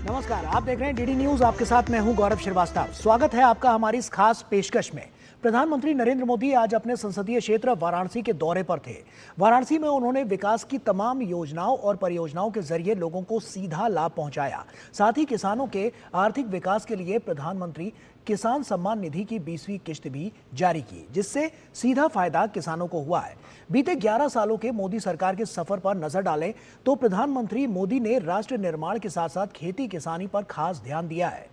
नमस्कार, आप देख रहे हैं डीडी न्यूज। आपके साथ मैं हूं गौरव श्रीवास्तव। स्वागत है आपका हमारी इस खास पेशकश में। प्रधानमंत्री नरेंद्र मोदी आज अपने संसदीय क्षेत्र वाराणसी के दौरे पर थे। वाराणसी में उन्होंने विकास की तमाम योजनाओं और परियोजनाओं के जरिए लोगों को सीधा लाभ पहुंचाया। साथ ही किसानों के आर्थिक विकास के लिए प्रधानमंत्री किसान सम्मान निधि की 20वीं किस्त भी जारी की, जिससे सीधा फायदा किसानों को हुआ है। बीते 11 सालों के मोदी सरकार के सफर पर नजर डालें तो प्रधानमंत्री मोदी ने राष्ट्र निर्माण के साथ साथ खेती किसानी पर खास ध्यान दिया है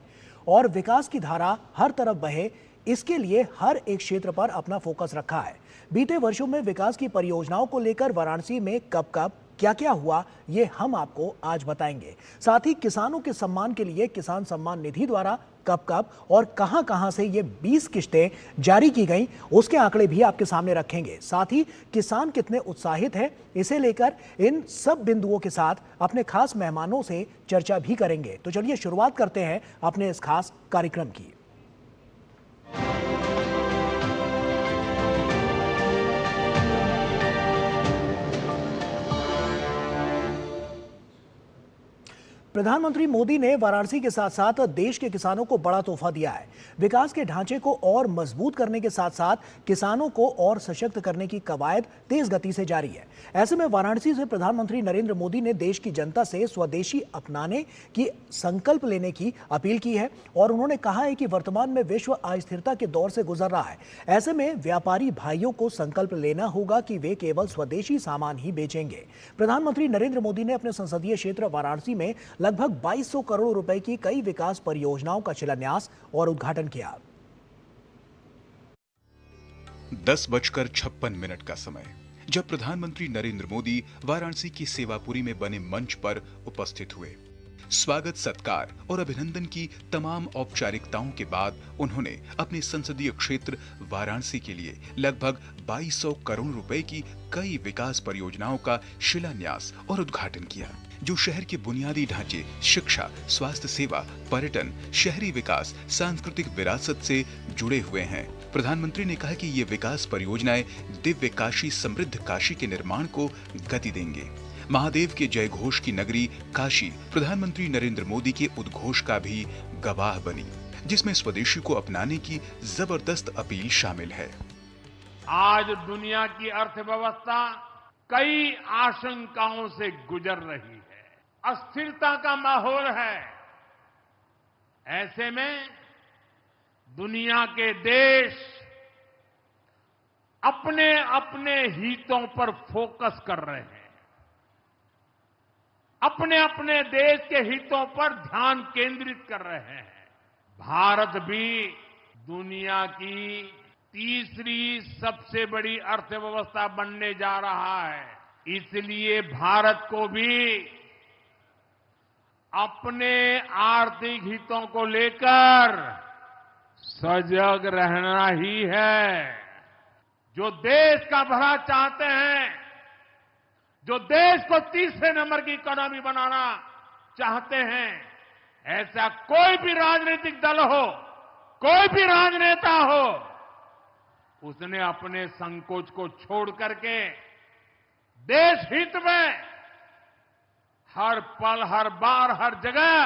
और विकास की धारा हर तरफ बहे, इसके लिए हर एक क्षेत्र पर अपना फोकस रखा है। बीते वर्षों में विकास की परियोजनाओं को लेकर वाराणसी में कब कब क्या क्या हुआ, ये हम आपको आज बताएंगे। साथ ही किसानों के सम्मान के लिए किसान सम्मान निधि द्वारा कब कब और कहां कहां से ये 20 किस्तें जारी की गईं, उसके आंकड़े भी आपके सामने रखेंगे। साथ ही किसान कितने उत्साहित हैं, इसे लेकर इन सब बिंदुओं के साथ अपने खास मेहमानों से चर्चा भी करेंगे। तो चलिए शुरुआत करते हैं अपने इस खास कार्यक्रम की। प्रधानमंत्री मोदी ने वाराणसी के साथ साथ देश के किसानों को बड़ा तोहफा दिया है। विकास के ढांचे को और मजबूत करने के साथ साथ किसानों को और सशक्त करने की कवायद तेज गति से जारी है। ऐसे में वाराणसी से प्रधानमंत्री नरेंद्र मोदी ने देश की जनता से स्वदेशी अपनाने की संकल्प लेने की अपील की है और उन्होंने कहा है कि वर्तमान में विश्व अस्थिरता के दौर से गुजर रहा है। ऐसे में व्यापारी भाइयों को संकल्प लेना होगा कि वे केवल स्वदेशी सामान ही बेचेंगे। प्रधानमंत्री नरेंद्र मोदी ने अपने संसदीय क्षेत्र वाराणसी में लगभग 2200 करोड़ रुपए की कई विकास परियोजनाओं का शिलान्यास और उद्घाटन किया। 10:56 का समय, जब प्रधानमंत्री नरेंद्र मोदी वाराणसी की सेवापुरी में बने मंच पर उपस्थित हुए। स्वागत, सत्कार और अभिनंदन की तमाम औपचारिकताओं के बाद उन्होंने अपने संसदीय क्षेत्र वाराणसी के लिए लगभग 2200 करोड़ रुपए की कई विकास परियोजनाओं का शिलान्यास और उद्घाटन किया, जो शहर के बुनियादी ढांचे, शिक्षा, स्वास्थ्य सेवा, पर्यटन, शहरी विकास, सांस्कृतिक विरासत से जुड़े हुए हैं। प्रधानमंत्री ने कहा कि ये विकास परियोजनाएं दिव्य काशी, समृद्ध काशी के निर्माण को गति देंगे। महादेव के जय घोष की नगरी काशी प्रधानमंत्री नरेंद्र मोदी के उद्घोष का भी गवाह बनी, जिसमें स्वदेशी को अपनाने की जबरदस्त अपील शामिल है। आज दुनिया की अर्थव्यवस्था कई आशंकाओं से गुजर रही है, अस्थिरता का माहौल है। ऐसे में दुनिया के देश अपने अपने हितों पर फोकस कर रहे हैं, अपने अपने देश के हितों पर ध्यान केंद्रित कर रहे हैं। भारत भी दुनिया की तीसरी सबसे बड़ी अर्थव्यवस्था बनने जा रहा है। इसलिए भारत को भी अपने आर्थिक हितों को लेकर सजग रहना ही है। जो देश का भला चाहते हैं, जो देश को तीसरे नंबर की इकोनॉमी बनाना चाहते हैं, ऐसा कोई भी राजनीतिक दल हो, कोई भी राजनेता हो, उसने अपने संकोच को छोड़ करके देश हित में हर पल, हर बार, हर जगह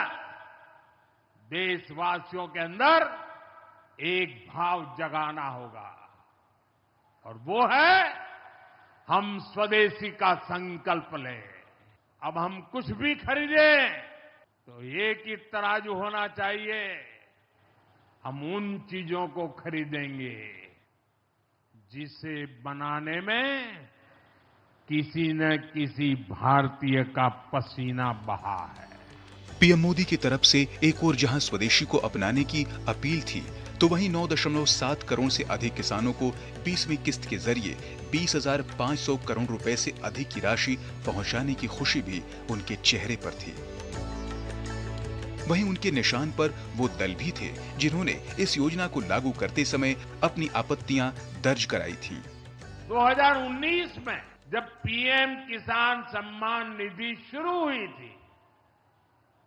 देशवासियों के अंदर एक भाव जगाना होगा, और वो है हम स्वदेशी का संकल्प लें। अब हम कुछ भी खरीदें तो एक ही तराजू होना चाहिए। हम उन चीजों को खरीदेंगे जिसे बनाने में किसी न किसी भारतीय का पसीना बहा है। पीएम मोदी की तरफ से एक और जहां स्वदेशी को अपनाने की अपील थी, तो वहीं 9.7 करोड़ से अधिक किसानों को 20वीं किस्त के जरिए 20,500 करोड़ रुपए से अधिक की राशि पहुंचाने की खुशी भी उनके चेहरे पर थी। वहीं उनके निशान पर वो दल भी थे जिन्होंने इस योजना को लागू करते समय अपनी आपत्तियां दर्ज कराई थी। 2019 में जब पीएम किसान सम्मान निधि शुरू हुई थी,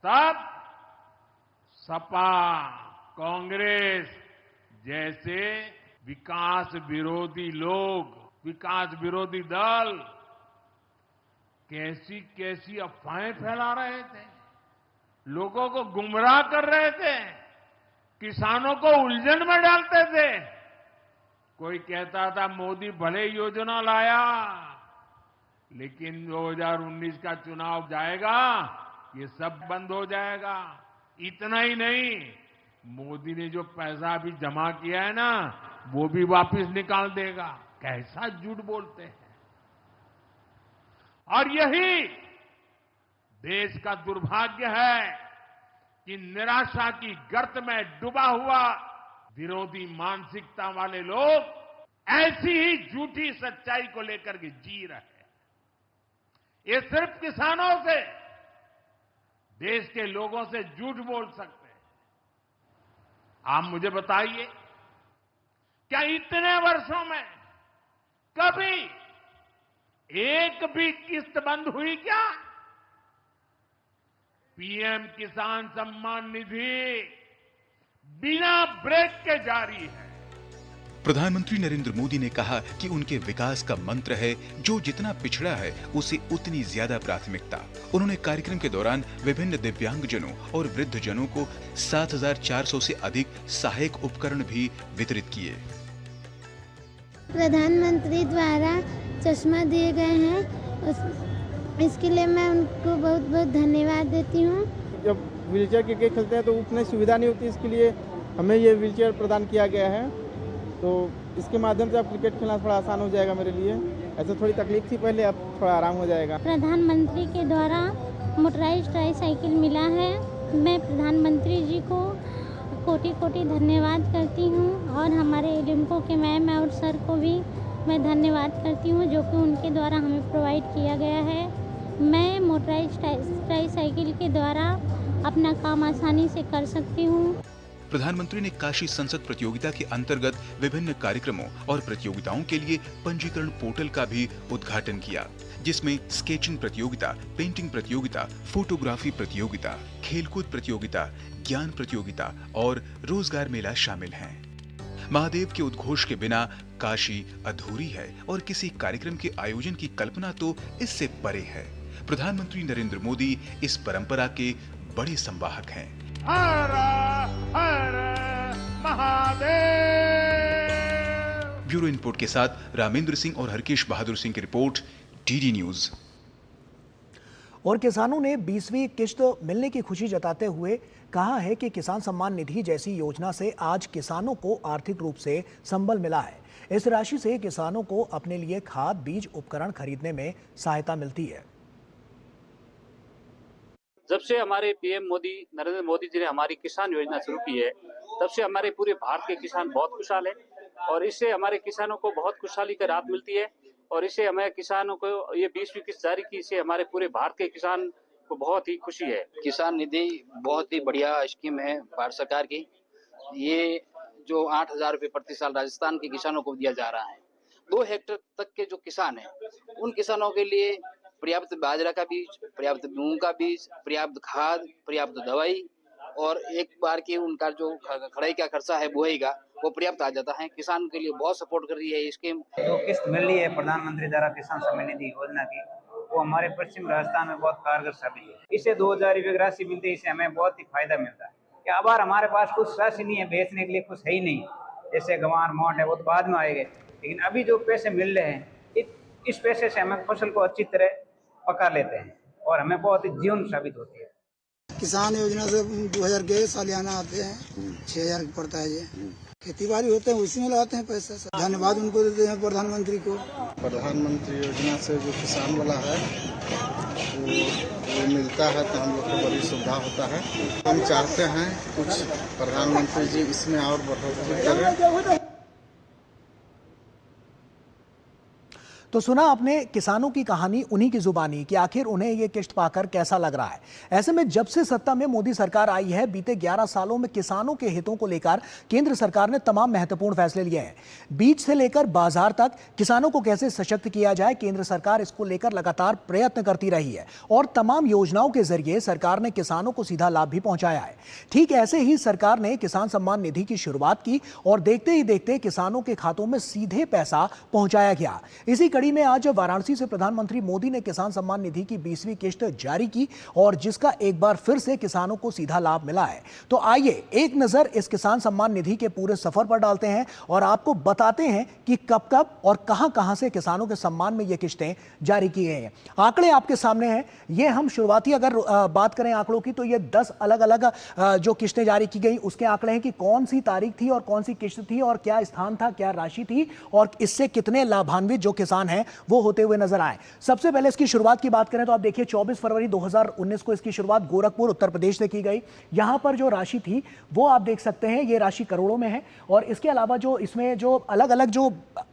तब सपा, कांग्रेस जैसे विकास विरोधी लोग, विकास विरोधी दल कैसी कैसी अफवाहें फैला रहे थे। लोगों को गुमराह कर रहे थे, किसानों को उलझन में डालते थे। कोई कहता था मोदी भले योजना लाया, लेकिन 2019 का चुनाव जाएगा, ये सब बंद हो जाएगा। इतना ही नहीं, मोदी ने जो पैसा अभी जमा किया है ना, वो भी वापस निकाल देगा। कैसा झूठ बोलते हैं। और यही देश का दुर्भाग्य है कि निराशा की गर्त में डूबा हुआ विरोधी मानसिकता वाले लोग ऐसी ही झूठी सच्चाई को लेकर के जी रहे हैं। ये सिर्फ किसानों से, देश के लोगों से झूठ बोल सकते हैं। आप मुझे बताइए, क्या इतने वर्षों में कभी एक भी किस्त बंद हुई क्या? पीएम किसान सम्मान निधि बिना ब्रेक के जारी है। प्रधानमंत्री नरेंद्र मोदी ने कहा कि उनके विकास का मंत्र है, जो जितना पिछड़ा है उसे उतनी ज्यादा प्राथमिकता। उन्होंने कार्यक्रम के दौरान विभिन्न दिव्यांगजनों और वृद्धजनों को 7,400 से अधिक सहायक उपकरण भी वितरित किए। प्रधानमंत्री द्वारा चश्मा दिए गए हैं, इसके लिए मैं उनको बहुत बहुत धन्यवाद देती हूँ। जब व्हीलचेयर क्रिकेट खेलते हैं तो उतनी सुविधा नहीं होती, इसके लिए हमें ये व्हीलचेयर प्रदान किया गया है। तो इसके माध्यम से अब क्रिकेट खेलना थोड़ा आसान हो जाएगा मेरे लिए। ऐसे थोड़ी तकलीफ थी पहले, अब थोड़ा आराम हो जाएगा। प्रधानमंत्री के द्वारा मोटराइज्ड ट्राईसाइकिल मिला है। मैं प्रधानमंत्री जी को कोटि कोटि धन्यवाद करती हूँ, और हमारे एलिम्को के मैम और सर को भी मैं धन्यवाद करती हूँ, जो कि उनके द्वारा हमें प्रोवाइड किया गया है। मैं मोटराइज्ड ट्राईसाइकिल के द्वारा अपना काम आसानी से कर सकती हूँ। प्रधानमंत्री ने काशी संसद प्रतियोगिता के अंतर्गत विभिन्न कार्यक्रमों और प्रतियोगिताओं के लिए पंजीकरण पोर्टल का भी उद्घाटन किया, जिसमें स्केचिंग प्रतियोगिता, पेंटिंग प्रतियोगिता, फोटोग्राफी प्रतियोगिता, खेलकूद प्रतियोगिता, ज्ञान प्रतियोगिता और रोजगार मेला शामिल हैं। महादेव के उद्घोष के बिना काशी अधूरी है, और किसी कार्यक्रम के आयोजन की कल्पना तो इससे परे है। प्रधानमंत्री नरेंद्र मोदी इस परंपरा के बड़े संवाहक हैं। हर हर महादेव। ब्यूरो इनपुट के साथ रामेंद्र सिंह और हरकेश बहादुर सिंह की रिपोर्ट, डीडी न्यूज। और किसानों ने 20वीं किश्त मिलने की खुशी जताते हुए कहा है कि किसान सम्मान निधि जैसी योजना से आज किसानों को आर्थिक रूप से संबल मिला है। इस राशि से किसानों को अपने लिए खाद, बीज, उपकरण खरीदने में सहायता मिलती है। जब से हमारे पीएम मोदी नरेंद्र मोदी जी ने हमारी किसान योजना शुरू की है, तब से हमारे पूरे भारत के किसान बहुत खुशहाल है, और इससे हमारे किसानों को बहुत खुशहाली का राहत मिलती है। और इससे हमें किसानों को ये 20वीं किस्त जारी की, इससे हमारे पूरे भारत के किसान को बहुत ही खुशी है। किसान निधि बहुत ही बढ़िया स्कीम है भारत सरकार की। ये जो 8,000 रुपये प्रति साल राजस्थान के किसानों को दिया जा रहा है, 2 हेक्टेयर तक के जो किसान हैं, उन किसानों के लिए पर्याप्त बाजरा का बीज, पर्याप्त मूंग का बीज, पर्याप्त खाद, पर्याप्त दवाई, और एक बार की उनका जो खड़ाई का खर्चा है बुआई का, वो पर्याप्त आ जाता है। किसान के लिए बहुत सपोर्ट कर रही है ये स्कीम। जो किस्त मिल रही है प्रधानमंत्री द्वारा किसान सम्मान निधि योजना की, वो हमारे पश्चिम राजस्थान में बहुत कारगर साबित है। इससे 2,000 रुपये की राशि मिलती है, इससे हमें बहुत ही फायदा मिलता है। कि अब हमारे पास कुछ राशि नहीं है, बेचने के लिए कुछ है ही नहीं। जैसे गंवार मोट है, वो तो बाद में आएंगे, लेकिन अभी जो पैसे मिल रहे हैं, इस पैसे से हमें फसल को अच्छी तरह पका लेते हैं, और हमें बहुत ही जीवन साबित होती है। किसान योजना से 2,000 के सालियाना आते हैं, 6,000 पड़ता है। ये खेती बाड़ी होते हैं, उसी में लगाते हैं पैसा। धन्यवाद उनको देते हैं प्रधानमंत्री को। प्रधानमंत्री योजना से जो किसान वाला है वो मिलता है, तो हम लोग को बड़ी सुविधा होता है। हम चाहते हैं कुछ प्रधानमंत्री जी इसमें और बढ़ोतरी करें। तो सुना आपने किसानों की कहानी उन्हीं की जुबानी कि आखिर उन्हें ये किश्त पाकर कैसा लग रहा है। ऐसे में जब से सत्ता में मोदी सरकार आई है, बीते 11 सालों में किसानों के हितों को लेकर केंद्र सरकार ने तमाम महत्वपूर्ण फैसले लिए हैं। बीज से लेकर बाजार तक किसानों को कैसे सशक्त किया जाए, केंद्र सरकार इसको लेकर लगातार प्रयत्न करती रही है, और तमाम योजनाओं के जरिए सरकार ने किसानों को सीधा लाभ भी पहुंचाया है। ठीक ऐसे ही सरकार ने किसान सम्मान निधि की शुरुआत की, और देखते ही देखते किसानों के खातों में सीधे पैसा पहुंचाया गया। इसी कड़ी में आज वाराणसी से प्रधानमंत्री मोदी ने किसान सम्मान निधि की 20वीं किस्त जारी की और जिसका एक बार फिर से किसानों को सीधा लाभ मिला है। तो आइए एक नजर इस किसान सम्मान निधि के पूरे सफर पर डालते हैं और आपको बताते हैं कि कब कब और कहां-कहां से किसानों के सम्मान में ये किस्तें जारी की गई हैं। आंकड़े आपके सामने हैं। ये हम शुरुआती अगर बात करें आंकड़ों की तो ये 10 अलग-अलग जो किस्तें जारी की गई उसके आंकड़े हैं कि कौन सी तारीख थी और कौन सी किस्त थी और क्या स्थान था, क्या राशि थी और इससे कितने लाभान्वित जो किसान हैं वो होते हुए नजर आए। सबसे पहले इसकी शुरुआत की बात करें तो आप देखिए 24 फरवरी 2019 को इसकी शुरुआत गोरखपुर उत्तर प्रदेश से की गई। यहां पर जो राशि थी वो आप देख सकते हैं, ये राशि करोड़ों में है। और इसके अलावा जो इसमें जो अलग अलग जो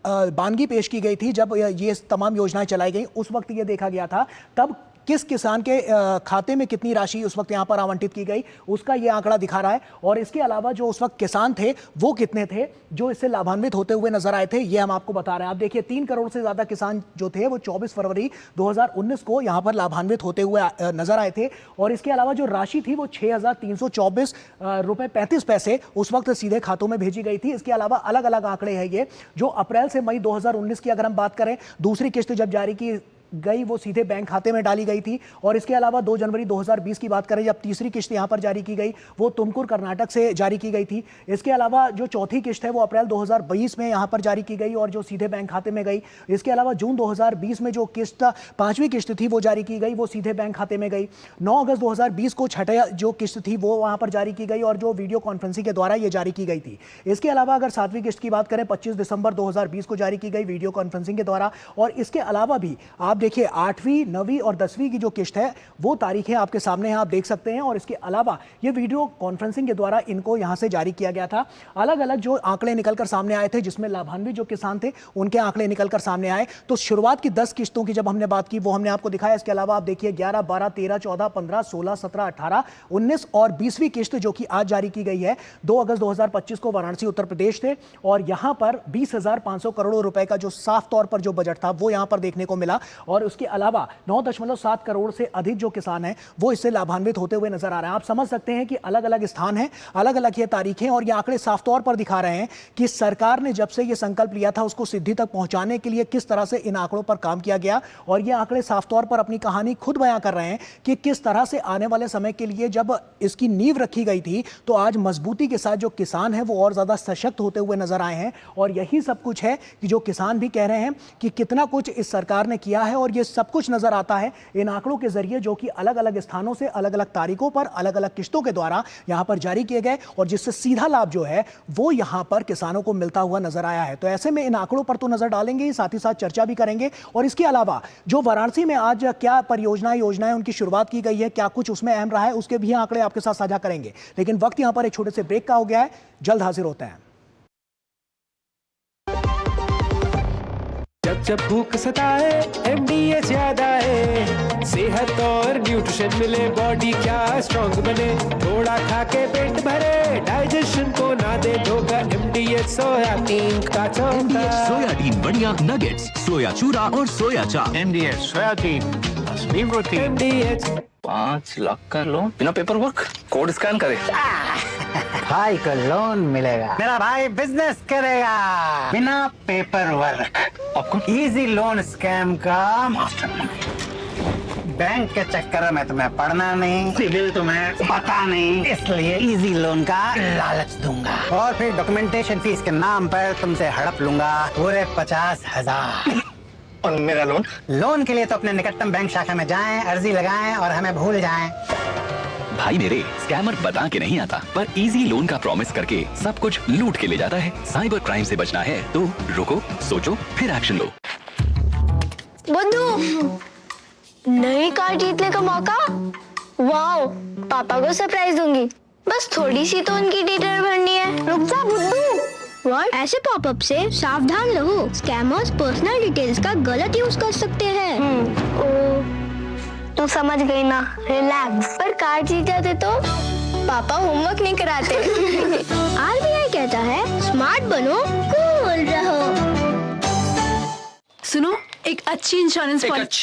बानगी पेश की गई थी जब ये तमाम योजनाएं चलाई गई उस वक्त ये देखा गया था तब किस किसान के खाते में कितनी राशि उस वक्त यहां पर आवंटित की गई उसका ये आंकड़ा दिखा रहा है। और इसके अलावा जो उस वक्त किसान थे वो कितने थे जो इससे लाभान्वित होते हुए नजर आए थे, ये हम आपको बता रहे हैं। आप देखिए 3 करोड़ से ज्यादा किसान जो थे वो 24 फरवरी 2019 को यहां पर लाभान्वित होते हुए नजर आए थे। और इसके अलावा जो राशि थी वो 6,324 रुपए 35 पैसे उस वक्त सीधे खातों में भेजी गई थी। इसके अलावा अलग अलग आंकड़े हैं ये जो अप्रैल से मई 2019 की अगर हम बात करें, दूसरी किस्त जब जारी की गई वो सीधे बैंक खाते में डाली गई थी। और इसके अलावा 2 जनवरी 2020 की बात करें जब तीसरी किस्त यहां पर जारी की गई वो तुमकुर कर्नाटक से जारी की गई थी। इसके अलावा जो चौथी किस्त है वो अप्रैल 2022 में यहां पर जारी की गई और जो सीधे बैंक खाते में गई। इसके अलावा जून 2020 में जो किस्त 5वीं किस्त थी वो जारी की गई, वो सीधे बैंक खाते में गई। 9 अगस्त 2020 को छठी जो किस्त थी वो वहां पर जारी की गई और जो वीडियो कॉन्फ्रेंसिंग के द्वारा ये जारी की गई थी। इसके अलावा अगर 7वीं किस्त की बात करें 25 दिसंबर 2020 को जारी की गई वीडियो कॉन्फ्रेंसिंग के द्वारा। और इसके अलावा भी आप देखिए 8वीं 9वीं और 10वीं की जो किस्त है वो तारीखें आपके सामने हैं, आप देख सकते हैं। और इसके अलावा ये वीडियो कॉन्फ्रेंसिंग के द्वारा इनको यहां से जारी किया गया था। अलग अलग जो आंकड़े निकलकर सामने आए थे जिसमें लाभान्वित जो किसान थे उनके आंकड़े निकलकर सामने आए। तो शुरुआत की 10 किस्तों की जब हमने बात की वो हमने आपको दिखाया। इसके अलावा आप देखिए 11, 12, 13, 14, 15, 16, 17, 18, 19 और 20वीं किस्त जो कि आज जारी की गई है 2 अगस्त 2025 को वाराणसी उत्तर प्रदेश थे। और यहां पर 20,500 करोड़ रुपए का जो साफ तौर पर जो बजट था वो यहां पर देखने को मिला। और उसके अलावा 9.7 करोड़ से अधिक जो किसान हैं वो इससे लाभान्वित होते हुए नजर आ रहे हैं। आप समझ सकते हैं कि अलग अलग स्थान हैं, अलग अलग ये तारीखें और ये आंकड़े साफ तौर पर दिखा रहे हैं कि सरकार ने जब से ये संकल्प लिया था उसको सिद्धि तक पहुंचाने के लिए किस तरह से इन आंकड़ों पर काम किया गया। और ये आंकड़े साफ तौर पर अपनी कहानी खुद बयां कर रहे हैं कि किस तरह से आने वाले समय के लिए जब इसकी नींव रखी गई थी तो आज मजबूती के साथ जो किसान है वो और ज्यादा सशक्त होते हुए नजर आए हैं। और यही सब कुछ है कि जो किसान भी कह रहे हैं कि कितना कुछ इस सरकार ने किया है और ये सब कुछ नजर आता है इन आंकड़ों के जरिए जो कि अलग अलग स्थानों से अलग अलग तारीखों पर अलग अलग किस्तों के द्वारा यहां पर जारी किए गए और जिससे सीधा लाभ जो है वो यहां पर किसानों को मिलता हुआ नजर आया है। तो ऐसे में इन आंकड़ों पर तो नजर डालेंगे ही, साथ ही साथ चर्चा भी करेंगे। और इसके अलावा जो वाराणसी में आज क्या परियोजनाएं योजनाएं उनकी शुरुआत की गई है, क्या कुछ उसमें अहम रहा है, उसके भी आंकड़े आपके साथ साझा करेंगे। लेकिन वक्त यहां पर एक छोटे से ब्रेक का हो गया है, जल्द हाजिर होते हैं। जब जब भूख सताए MDH याद आए, सेहत और न्यूट्रिशन मिले, बॉडी क्या स्ट्रॉन्ग बने, थोड़ा खा के पेट भरे, डाइजेशन को ना दे धोखा, MDH सोयाबीन का चोखा, सोयाबीन बढ़िया नगेट्स, सोया चूरा और सोया चाप। MDH सोयाबीन असली प्रोटीन। MDH 5 लाख का लोन बिना पेपर वर्क, कोड स्कैन करे भाई को लोन मिलेगा, मेरा भाई बिजनेस करेगा बिना पेपर वर्क। आपको इजी लोन स्कैम का मास्टर। बैंक के चक्कर में तुम्हें पढ़ना नहीं, सिविल तुम्हें पता नहीं, इसलिए इजी लोन का लालच दूंगा और फिर डॉक्यूमेंटेशन फीस के नाम पर तुमसे हड़प लूंगा पूरे 50,000। और मेरा लोन? लोन के लिए तो अपने निकटतम बैंक शाखा में जाएं, अर्जी लगाएं और हमें भूल जाएं। भाई मेरे, स्कैमर बता के नहीं आता पर इजी लोन का प्रॉमिस करके सब कुछ लूट के ले जाता है। साइबर क्राइम से बचना है तो रुको, सोचो, फिर एक्शन लो। बुद्धू, नई कार जीतने का मौका। वाओ, पापा को सरप्राइज दूंगी। बस थोड़ी सी तो उनकी डिटेल भरनी है। रुक जा बुद्धू। व्हाट? ऐसे पॉपअप से सावधान रहो, स्कैमर्स पर्सनल डिटेल्स का गलत यूज कर सकते हैं। तू समझ गई ना, रिलैक्स। पर कार जीत जाते तो पापा होमवर्क नहीं कराते। RBI कहता है स्मार्ट बनो, कूल रहो। सुनो, एक अच्छी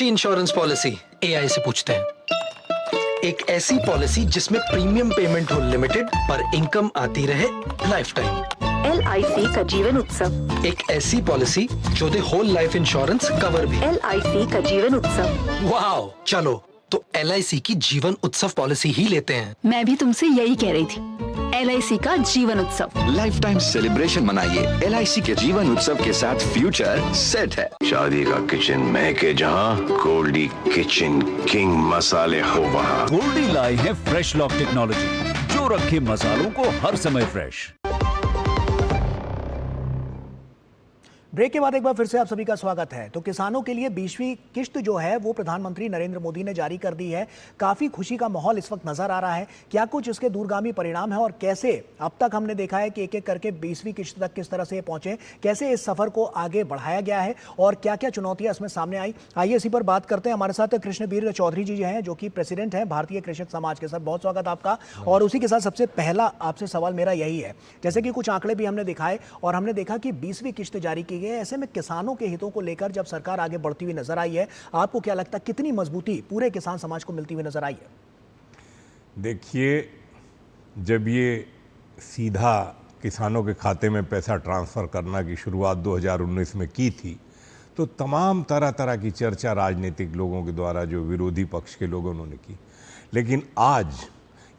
इंश्योरेंस पॉलिसी AI से पूछते हैं। एक ऐसी पॉलिसी जिसमें प्रीमियम पेमेंट हो लिमिटेड पर इनकम आती रहे लाइफ टाइम। LIC का जीवन उत्सव। एक ऐसी पॉलिसी जो दे होल लाइफ इंश्योरेंस कवर भी। LIC का जीवन उत्सव। वाओ, चलो तो LIC की जीवन उत्सव पॉलिसी ही लेते हैं। मैं भी तुमसे यही कह रही थी, LIC का जीवन उत्सव। लाइफ टाइम सेलिब्रेशन मनाइए LIC के जीवन उत्सव के साथ, फ्यूचर सेट है। शादी का किचन महके जहाँ, गोल्डी किचन किंग मसाले हो वहाँ। गोल्डी लाई है फ्रेश लॉक टेक्नोलॉजी जो रखे मसालों को हर समय फ्रेश। ब्रेक के बाद एक बार फिर से आप सभी का स्वागत है। तो किसानों के लिए 20वीं किश्त जो है वो प्रधानमंत्री नरेंद्र मोदी ने जारी कर दी है। काफी खुशी का माहौल इस वक्त नजर आ रहा है। क्या कुछ इसके दूरगामी परिणाम है और कैसे अब तक हमने देखा है कि एक एक करके 20वीं किश्त तक किस तरह से पहुंचे, कैसे इस सफर को आगे बढ़ाया गया है और क्या क्या चुनौतियां इसमें सामने आई, आइए इसी पर बात करते हैं। हमारे साथ कृष्णवीर चौधरी जी हैं जो कि प्रेसिडेंट हैं भारतीय कृषक समाज के। सर बहुत स्वागत आपका। और उसी के साथ सबसे पहला आपसे सवाल मेरा यही है, जैसे कि कुछ आंकड़े भी हमने दिखाए और हमने देखा कि 20वीं किश्त जारी की गई है, ऐसे में किसानों के हितों को लेकर जब सरकार आगे बढ़ती हुई नजर आई है, आपको क्या लगता है कितनी मजबूती पूरे किसान समाज को मिलती हुई नजर आई है? देखिए, जब ये सीधा किसानों के खाते में पैसा ट्रांसफर करना की शुरुआत 2019 में की थी, तो तमाम तरह तरह की चर्चा राजनीतिक लोगों के द्वारा, जो विरोधी पक्ष के लोगों ने की। लेकिन आज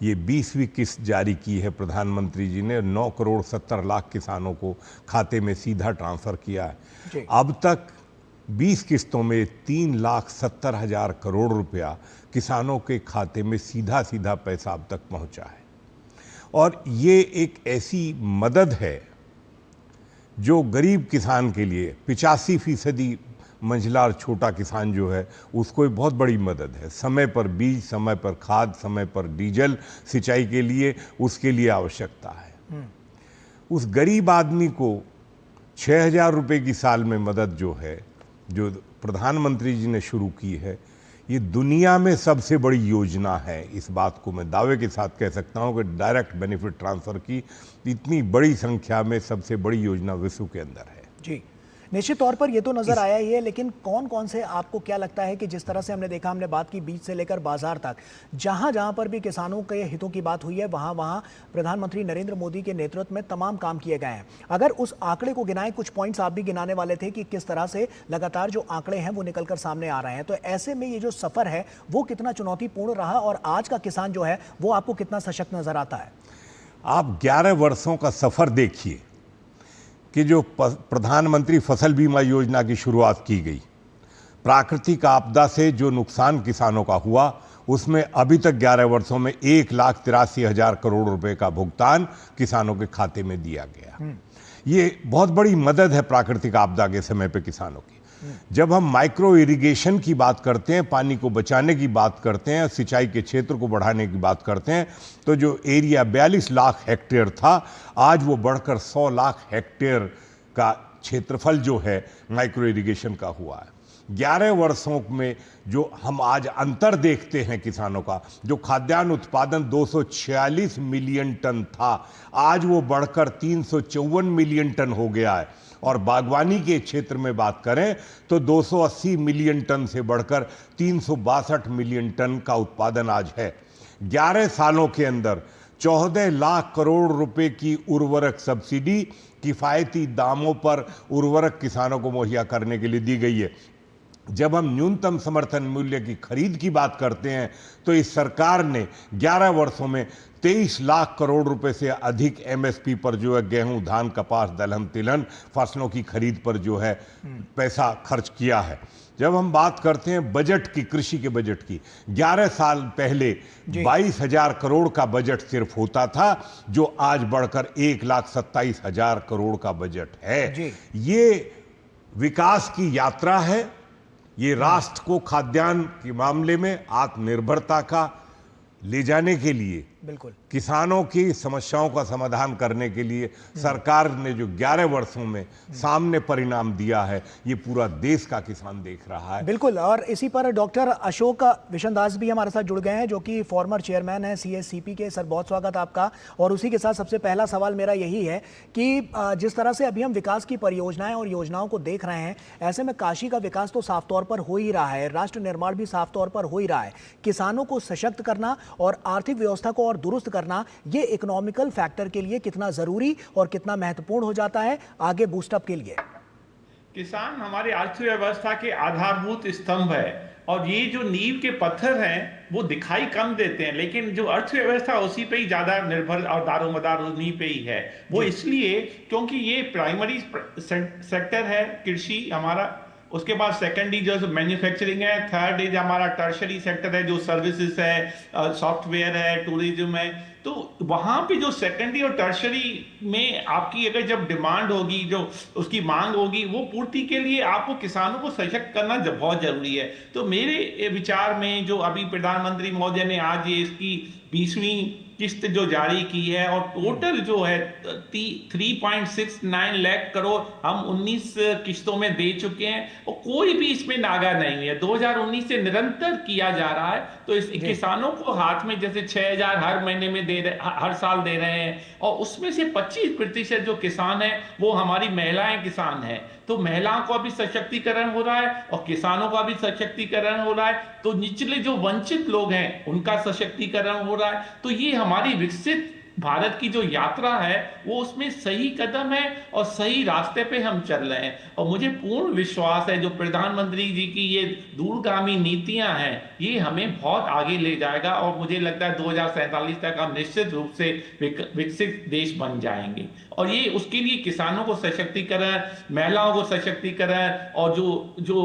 ये 20वीं किस्त जारी की है प्रधानमंत्री जी ने, 9 करोड़ 70 लाख किसानों को खाते में सीधा ट्रांसफर किया है। अब तक 20 किस्तों में 3,70,000 करोड़ रुपया किसानों के खाते में सीधा सीधा पैसा अब तक पहुंचा है। और ये एक ऐसी मदद है जो गरीब किसान के लिए 85% मंझला और छोटा किसान जो है उसको एक बहुत बड़ी मदद है। समय पर बीज, समय पर खाद, समय पर डीजल सिंचाई के लिए उसके लिए आवश्यकता है। उस गरीब आदमी को 6,000 रुपये की साल में मदद जो है, जो प्रधानमंत्री जी ने शुरू की है, ये दुनिया में सबसे बड़ी योजना है। इस बात को मैं दावे के साथ कह सकता हूँ कि डायरेक्ट बेनिफिट ट्रांसफ़र की इतनी बड़ी संख्या में सबसे बड़ी योजना विश्व के अंदर है। जी, निश्चित तौर पर ये तो नजर आया ही है, लेकिन कौन कौन से आपको क्या लगता है कि जिस तरह से हमने देखा, हमने बात की बीज से लेकर बाजार तक, जहां जहां पर भी किसानों के हितों की बात हुई है वहां वहां प्रधानमंत्री नरेंद्र मोदी के नेतृत्व में तमाम काम किए गए हैं। अगर उस आंकड़े को गिनाएं, कुछ पॉइंट्स आप भी गिनाने वाले थे कि किस तरह से लगातार जो आंकड़े हैं वो निकलकर सामने आ रहे हैं, तो ऐसे में ये जो सफर है वो कितना चुनौतीपूर्ण रहा और आज का किसान जो है वो आपको कितना सशक्त नजर आता है? आप 11 वर्षों का सफर देखिए कि जो प्रधानमंत्री फसल बीमा योजना की शुरुआत की गई, प्राकृतिक आपदा से जो नुकसान किसानों का हुआ उसमें अभी तक 11 वर्षों में 1,83,000 करोड़ रुपए का भुगतान किसानों के खाते में दिया गया। ये बहुत बड़ी मदद है प्राकृतिक आपदा के समय पे किसानों की। जब हम माइक्रो इरिगेशन की बात करते हैं, पानी को बचाने की बात करते हैं, सिंचाई के क्षेत्र को बढ़ाने की बात करते हैं, तो जो एरिया 42 लाख हेक्टेयर था, आज वो बढ़कर 100 लाख हेक्टेयर का क्षेत्रफल जो है माइक्रो इरिगेशन का हुआ है। 11 वर्षों में जो हम आज अंतर देखते हैं किसानों का, जो खाद्यान्न उत्पादन 246 मिलियन टन था, आज वो बढ़कर 354 मिलियन टन हो गया है। और बागवानी के क्षेत्र में बात करें तो 280 मिलियन टन से बढ़कर 362 मिलियन टन का उत्पादन आज है। 11 सालों के अंदर 14 लाख करोड़ रुपए की उर्वरक सब्सिडी किफायती दामों पर उर्वरक किसानों को मुहैया करने के लिए दी गई है। जब हम न्यूनतम समर्थन मूल्य की खरीद की बात करते हैं तो इस सरकार ने 11 वर्षों में 23 लाख करोड़ रुपए से अधिक MSP पर जो है गेहूं, धान, कपास, दलहन, तिलहन फसलों की खरीद पर जो है पैसा खर्च किया है। जब हम बात करते हैं बजट की, कृषि के बजट की, 11 साल पहले 22,000 करोड़ का बजट सिर्फ होता था, जो आज बढ़कर 1,27,000 करोड़ का बजट है। ये विकास की यात्रा है। ये राष्ट्र को खाद्यान्न के मामले में आत्मनिर्भरता का ले जाने के लिए, बिल्कुल किसानों की समस्याओं का समाधान करने के लिए सरकार ने जो 11 वर्षों में सामने परिणाम दिया है, ये पूरा देश का किसान देख रहा है। बिल्कुल। और इसी पर डॉक्टर अशोक विशनदास भी हमारे साथ जुड़ गए हैं, जो कि फॉर्मर चेयरमैन है CSCP के। सर बहुत स्वागत आपका। और उसी के साथ सबसे पहला सवाल मेरा यही है कि जिस तरह से अभी हम विकास की परियोजनाएं और योजनाओं को देख रहे हैं, ऐसे में काशी का विकास तो साफ तौर पर हो ही रहा है, राष्ट्र निर्माण भी साफ तौर पर हो ही रहा है। किसानों को सशक्त करना और आर्थिक व्यवस्था को और दुरुस्त करना ये इकोनॉमिकल फैक्टर के लिए कितना जरूरी और कितना महत्वपूर्ण हो जाता है आगे बूस्टअप के लिए। किसान हमारी अर्थव्यवस्था के आधारभूत स्तंभ है और ये जो नींव के पत्थर हैं वो दिखाई कम देते हैं, लेकिन जो अर्थव्यवस्था उसी पे ही ज्यादा निर्भर और दारोमदार उन्हीं पे ही है। वो इसलिए क्योंकि ये प्राइमरी सेक्टर है कृषि हमारा, उसके बाद सेकेंडरी जो मैन्युफैक्चरिंग है, थर्ड इज हमारा टर्शरी सेक्टर है जो सर्विसेज है, सॉफ्टवेयर है, टूरिज्म है। तो वहां पे जो सेकेंडरी और टर्शरी में आपकी अगर जब डिमांड होगी, जो उसकी मांग होगी, वो पूर्ति के लिए आपको किसानों को सशक्त करना बहुत जरूरी है। तो मेरे विचार में जो अभी प्रधानमंत्री महोदय ने आज ये इसकी 20वीं किस्त जो जारी की है और टोटल जो है 3.69 लाख करोड़ हम 19 किस्तों में दे चुके हैं और कोई भी इसमें नागा नहीं है। 2019 से निरंतर किया जा रहा है। तो इस किसानों को हाथ में जैसे 6,000 हर महीने में दे रहे, हर साल दे रहे हैं और उसमें से 25% जो किसान है वो हमारी महिलाएं किसान हैं। तो महिलाओं का भी सशक्तिकरण हो रहा है और किसानों का भी सशक्तिकरण हो रहा है। तो निचले जो वंचित लोग हैं उनका सशक्तिकरण हो रहा है। तो ये हमारी विकसित भारत की जो यात्रा है वो उसमें सही कदम है और सही रास्ते पे हम चल रहे हैं। और मुझे पूर्ण विश्वास है जो प्रधानमंत्री जी की ये दूरगामी नीतियां हैं ये हमें बहुत आगे ले जाएगा और मुझे लगता है 2047 तक हम निश्चित रूप से विकसित देश बन जाएंगे। और ये उसके लिए किसानों को सशक्तिकरण, महिलाओं को सशक्तिकरण और जो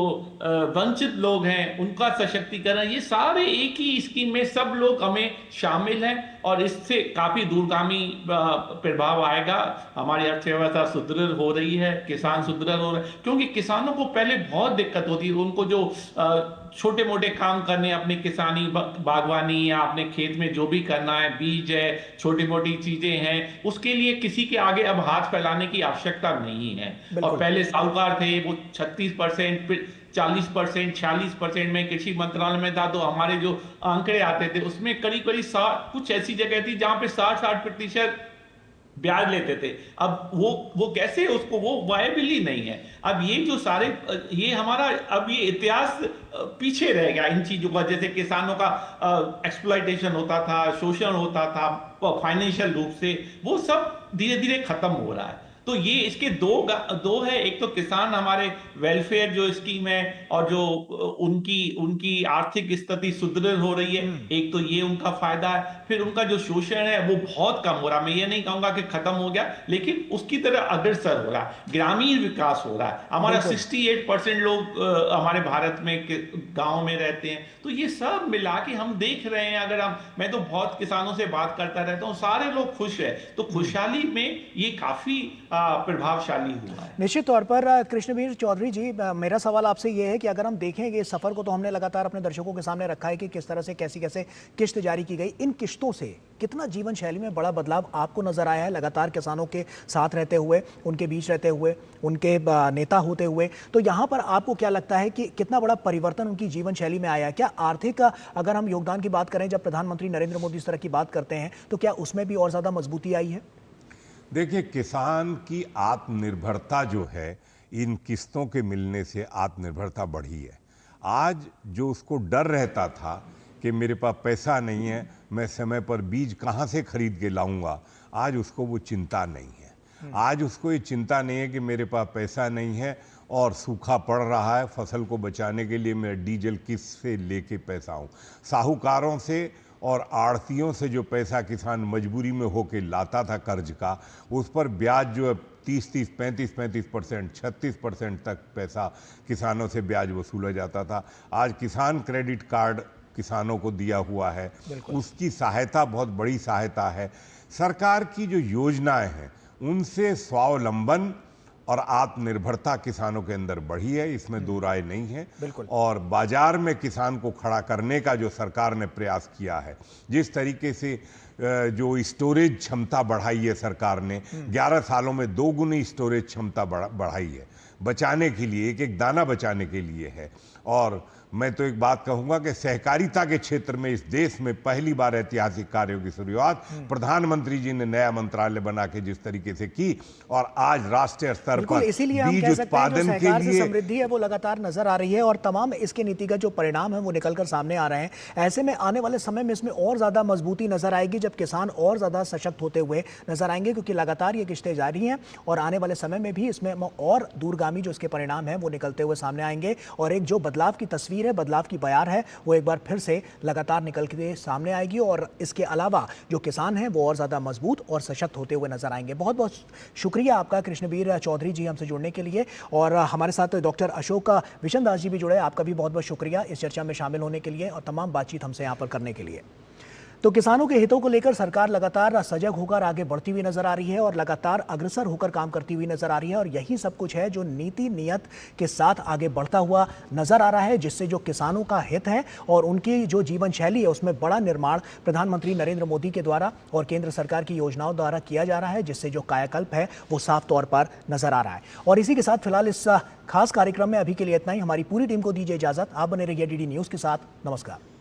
वंचित लोग हैं उनका सशक्तिकरण, ये सारे एक ही स्कीम में सब लोग हमें शामिल हैं और इससे काफी दूरगामी प्रभाव आएगा। हमारी अर्थव्यवस्था सुदृढ़ हो रही है, किसान सुदृढ़ हो रहे हैं, क्योंकि किसानों को पहले बहुत दिक्कत होती है। उनको जो छोटे मोटे काम करने, अपनी किसानी, बागवानी या अपने खेत में जो भी करना है, बीज है, छोटी मोटी चीजें हैं, उसके लिए किसी के आगे अब हाथ फैलाने की आवश्यकता नहीं है। और पहले साहूकार थे, वो 36%, 40%, 46% में कृषि मंत्रालय में था। तो हमारे जो आंकड़े आते थे उसमें करीब करीब कुछ ऐसी जगह थी जहां पे 60% ब्याज लेते थे। अब वो कैसे, उसको वो वायबल ही नहीं है। अब ये जो सारे ये हमारा अब ये इतिहास पीछे रह गया इन चीजों का। जैसे किसानों का एक्सप्लॉयटेशन होता था, शोषण होता था फाइनेंशियल रूप से, वो सब धीरे धीरे खत्म हो रहा है। तो ये इसके दो है, एक तो किसान हमारे वेलफेयर जो स्कीम है और जो उनकी आर्थिक स्थिति सुदृढ़ हो रही है, एक तो ये उनका फायदा है। फिर उनका जो शोषण है वो बहुत कम हो रहा है। मैं ये नहीं कहूंगा कि खत्म हो गया, लेकिन उसकी तरह अग्रसर हो रहा है, ग्रामीण विकास हो रहा है। हमारा 68% लोग हमारे भारत में गाँव में रहते हैं। तो ये सब मिला के हम देख रहे हैं, अगर मैं तो बहुत किसानों से बात करता रहता हूँ, सारे लोग खुश है। तो खुशहाली में ये काफी प्रभावशाली हुआ है। निश्चित तौर पर कृष्णवीर चौधरी जी, मेरा सवाल आपसे ये है कि अगर हम देखें ये सफर को, तो हमने लगातार अपने दर्शकों के सामने रखा है कि किस तरह से कैसे किस्त जारी की गई। इन किस्तों से कितना जीवन शैली में बड़ा बदलाव आपको नजर आया है, लगातार किसानों के साथ रहते हुए, उनके बीच रहते हुए, उनके नेता होते हुए? तो यहाँ पर आपको क्या लगता है कि कितना बड़ा परिवर्तन उनकी जीवन शैली में आया है? क्या आर्थिक अगर हम योगदान की बात करें, जब प्रधानमंत्री नरेंद्र मोदी इस तरह की बात करते हैं, तो क्या उसमें भी और ज्यादा मजबूती आई है? देखिए, किसान की आत्मनिर्भरता जो है इन किस्तों के मिलने से आत्मनिर्भरता बढ़ी है। आज जो उसको डर रहता था कि मेरे पास पैसा नहीं है, मैं समय पर बीज कहाँ से खरीद के लाऊंगा, आज उसको वो चिंता नहीं है। आज उसको ये चिंता नहीं है कि मेरे पास पैसा नहीं है और सूखा पड़ रहा है, फसल को बचाने के लिए मैं डीजल किस्त से लेके पैसा आऊँ। साहूकारों से और आड़तियों से जो पैसा किसान मजबूरी में होके लाता था कर्ज का, उस पर ब्याज जो है 30-30, 35-35%, 36% तक पैसा किसानों से ब्याज वसूला जाता था। आज किसान क्रेडिट कार्ड किसानों को दिया हुआ है, उसकी सहायता बहुत बड़ी सहायता है। सरकार की जो योजनाएं हैं उनसे स्वावलंबन और आत्मनिर्भरता किसानों के अंदर बढ़ी है, इसमें दो राय नहीं है। और बाजार में किसान को खड़ा करने का जो सरकार ने प्रयास किया है, जिस तरीके से जो स्टोरेज क्षमता बढ़ाई है सरकार ने, 11 सालों में 2 गुनी स्टोरेज क्षमता बढ़ाई है, बचाने के लिए, एक एक दाना बचाने के लिए है। और मैं तो एक बात कहूंगा कि सहकारिता के क्षेत्र में इस देश में पहली बार ऐतिहासिक कार्यों की शुरुआत प्रधानमंत्री जी ने नया मंत्रालय बना के जिस तरीके से की, और आज राष्ट्रीय स्तर पर इसीलिए हम कह सकते हैं जो सहकार से समृद्धि है वो लगातार नजर आ रही है और तमाम इसके नीतिगत जो परिणाम है वो निकलकर सामने आ रहे हैं। ऐसे में आने वाले समय में इसमें और ज्यादा मजबूती नजर आएगी जब किसान और ज्यादा सशक्त होते हुए नजर आएंगे, क्योंकि लगातार ये किश्तें जारी हैं और आने वाले समय में भी इसमें और दूरगामी जो इसके परिणाम है वो निकलते हुए सामने आएंगे और एक जो बदलाव की तस्वीर है, बदलाव की बयार है, वो एक बार फिर से लगातार निकल के सामने आएगी और इसके अलावा जो किसान हैं वो और ज्यादा मजबूत और सशक्त होते हुए नजर आएंगे। बहुत बहुत शुक्रिया आपका कृष्णवीर चौधरी जी हमसे जुड़ने के लिए, और हमारे साथ डॉक्टर अशोक विशन दास जी भी जुड़े, आपका भी बहुत बहुत शुक्रिया इस चर्चा में शामिल होने के लिए और तमाम बातचीत हमसे यहाँ पर करने के लिए। तो किसानों के हितों को लेकर सरकार लगातार सजग होकर आगे बढ़ती हुई नजर आ रही है और लगातार अग्रसर होकर काम करती हुई नजर आ रही है, और यही सब कुछ है जो नीति नियत के साथ आगे बढ़ता हुआ नजर आ रहा है, जिससे जो किसानों का हित है और उनकी जो जीवन शैली है उसमें बड़ा निर्माण प्रधानमंत्री नरेंद्र मोदी के द्वारा और केंद्र सरकार की योजनाओं द्वारा किया जा रहा है, जिससे जो कायाकल्प है वो साफ तौर पर नजर आ रहा है। और इसी के साथ फिलहाल इस खास कार्यक्रम में अभी के लिए इतना ही। हमारी पूरी टीम को दीजिए इजाजत। आप बने रहिए डीडी न्यूज के साथ। नमस्कार।